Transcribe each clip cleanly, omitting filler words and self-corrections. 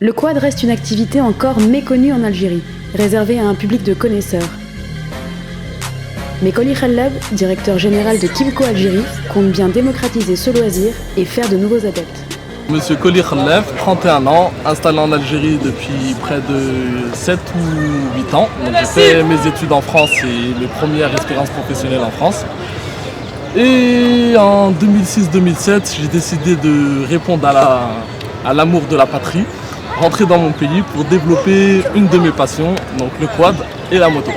Le quad reste une activité encore méconnue en Algérie, réservée à un public de connaisseurs. Mais Koli Khallab, directeur général de Kibco Algérie, compte bien démocratiser ce loisir et faire de nouveaux adeptes. Monsieur Koli Khallab, 31 ans, installé en Algérie depuis près de 7 ou 8 ans. J'ai fait mes études en France et mes premières expériences professionnelles en France. Et en 2006-2007, j'ai décidé de répondre à l'amour de la patrie, rentrer dans mon pays pour développer une de mes passions, donc le quad et la moto.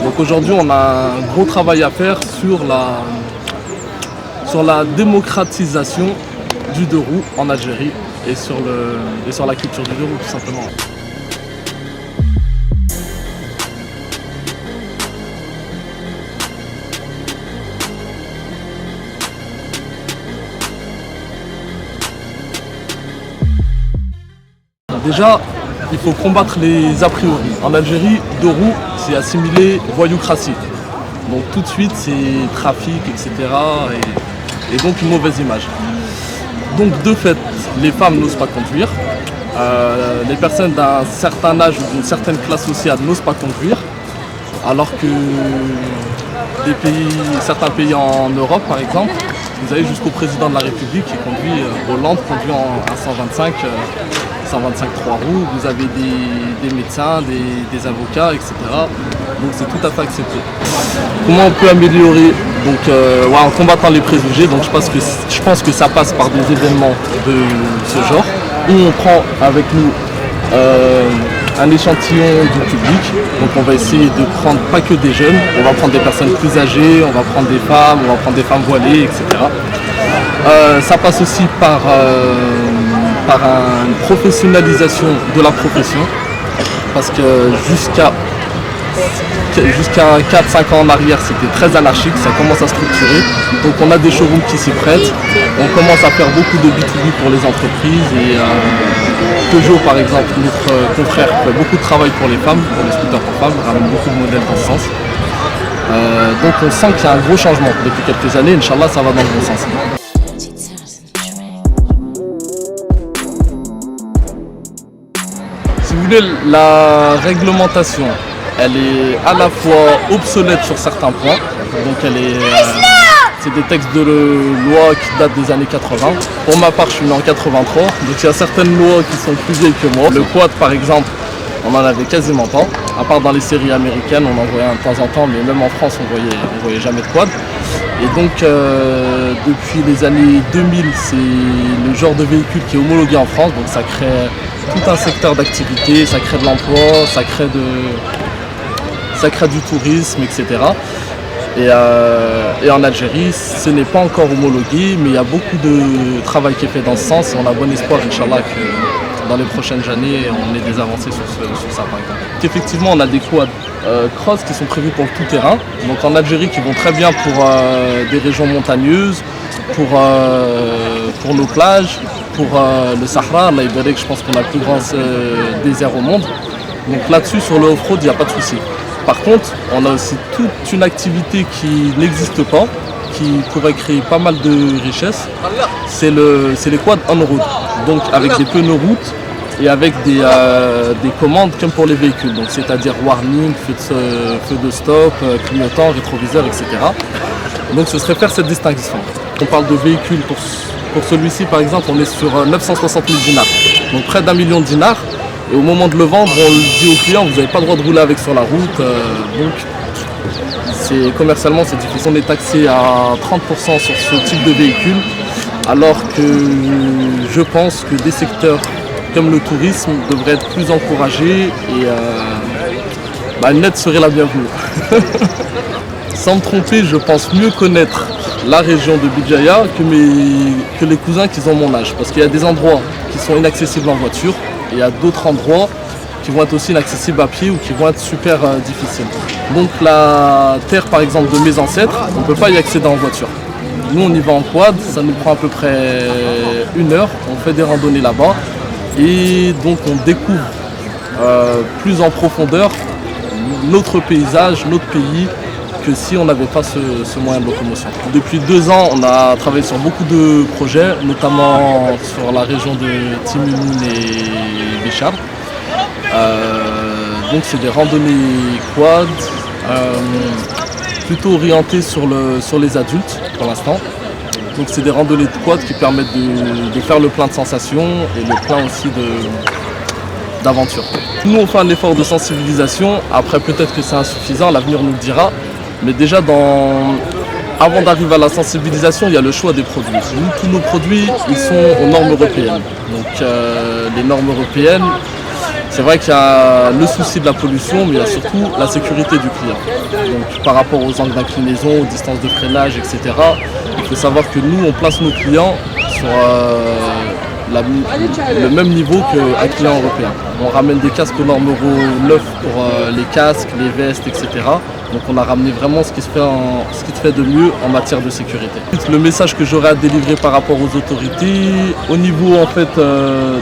Donc aujourd'hui, on a un gros travail à faire sur la démocratisation du deux roues en Algérie et sur la culture du deux roues tout simplement. Déjà, il faut combattre les a priori. En Algérie, deux roues, c'est assimilé voyoucratie. Donc tout de suite, c'est trafic, etc. Et donc une mauvaise image. Donc de fait, les femmes n'osent pas conduire. Les personnes d'un certain âge ou d'une certaine classe sociale n'osent pas conduire. Alors que certains pays en Europe, par exemple, vous avez jusqu'au président de la République qui conduit, Hollande conduit à 125 3 roues, vous avez des médecins, des avocats, etc. Donc c'est tout à fait accepté. Comment on peut améliorer? Donc en combattant les préjugés, donc je pense que ça passe par des événements de ce genre, où on prend avec nous un échantillon du public. Donc on va essayer de prendre pas que des jeunes, on va prendre des personnes plus âgées, on va prendre des femmes, on va prendre des femmes voilées, etc. Ça passe aussi par une professionnalisation de la profession, parce que jusqu'à 4-5 ans en arrière c'était très anarchique, ça commence à structurer, donc on a des showrooms qui s'y prêtent, on commence à faire beaucoup de B2B pour les entreprises et Peugeot par exemple, notre confrère fait beaucoup de travail pour les femmes, pour les scooters pour femmes, ramène beaucoup de modèles dans ce sens. Donc on sent qu'il y a un gros changement depuis quelques années, Inch'Allah ça va dans le bon sens. Si vous voulez, la réglementation, elle est à la fois obsolète sur certains points, donc c'est des textes de loi qui datent des années 80. Pour ma part, je suis né en 83, donc il y a certaines lois qui sont plus vieilles que moi. Le quad, par exemple, on en avait quasiment pas, à part dans les séries américaines, on en voyait un de temps en temps, mais même en France, on voyait jamais de quad. Et donc, depuis les années 2000, c'est le genre de véhicule qui est homologué en France, donc ça crée tout un secteur d'activité, ça crée de l'emploi, ça crée du tourisme, etc. Et en Algérie, ce n'est pas encore homologué, mais il y a beaucoup de travail qui est fait dans ce sens et on a bon espoir, Inch'Allah, que dans les prochaines années, on ait des avancées sur ça, par exemple. Effectivement, on a des quads cross qui sont prévus pour le tout-terrain, donc en Algérie qui vont très bien pour des régions montagneuses, pour nos plages, pour le Sahara, là, je pense qu'on a le plus grand désert au monde. Donc là-dessus, sur le off-road, il n'y a pas de souci. Par contre, on a aussi toute une activité qui n'existe pas, qui pourrait créer pas mal de richesses. C'est les quads on-road, donc avec des pneus route et avec des commandes comme pour les véhicules, donc c'est-à-dire warning, feu de stop, clignotant, rétroviseur, etc. Donc ce serait faire cette distinction. On parle de véhicules, pour celui-ci par exemple, on est sur 960 000 dinars, donc près d'1 million de dinars. Et au moment de le vendre, on le dit au client, vous n'avez pas le droit de rouler avec sur la route. Donc commercialement c'est difficile. On est taxé à 30% sur ce type de véhicule, alors que je pense que des secteurs comme le tourisme devraient être plus encouragés et une aide serait la bienvenue. Sans me tromper, je pense mieux connaître la région de Béjaïa que les cousins qui ont mon âge. Parce qu'il y a des endroits qui sont inaccessibles en voiture et il y a d'autres endroits qui vont être aussi inaccessibles à pied ou qui vont être super difficiles. Donc la terre par exemple de mes ancêtres, on ne peut pas y accéder en voiture. Nous on y va en quad, ça nous prend à peu près 1 heure, on fait des randonnées là-bas et donc on découvre plus en profondeur notre paysage, notre pays que si on n'avait pas ce moyen de locomotion. Depuis 2 ans, on a travaillé sur beaucoup de projets, notamment sur la région de Timimoun et Béchar. Donc c'est des randonnées quad, plutôt orientées sur les adultes pour l'instant. Donc c'est des randonnées de quad qui permettent de faire le plein de sensations et le plein aussi d'aventure. Nous on fait un effort de sensibilisation, après peut-être que c'est insuffisant, l'avenir nous le dira, mais déjà avant d'arriver à la sensibilisation, il y a le choix des produits. Nous, tous nos produits, ils sont aux normes européennes. Donc les normes européennes, c'est vrai qu'il y a le souci de la pollution, mais il y a surtout la sécurité du client. Donc par rapport aux angles d'inclinaison, aux distances de freinage, etc., il faut savoir que nous, on place nos clients sur le même niveau qu'un client européen. On ramène des casques aux normes Euro 9 pour les casques, les vestes, etc. Donc on a ramené vraiment ce qui se fait de mieux en matière de sécurité. Le message que j'aurais à délivrer par rapport aux autorités, au niveau en fait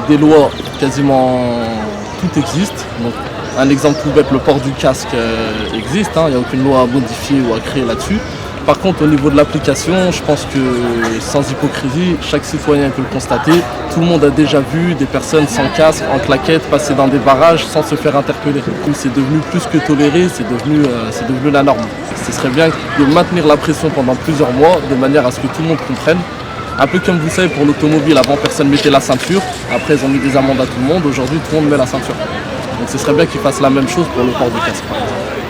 des lois, quasiment tout existe. Donc, un exemple tout bête, le port du casque existe, il n'y a aucune loi à modifier ou à créer là-dessus. Par contre, au niveau de l'application, je pense que sans hypocrisie, chaque citoyen peut le constater. Tout le monde a déjà vu des personnes sans casque, en claquettes, passer dans des barrages sans se faire interpeller. C'est devenu plus que toléré, c'est devenu la norme. Ce serait bien de maintenir la pression pendant plusieurs mois, de manière à ce que tout le monde comprenne. Un peu comme vous savez pour l'automobile, avant personne ne mettait la ceinture, après ils ont mis des amendes à tout le monde, aujourd'hui tout le monde met la ceinture. Donc ce serait bien qu'ils fassent la même chose pour le port du casque par exemple.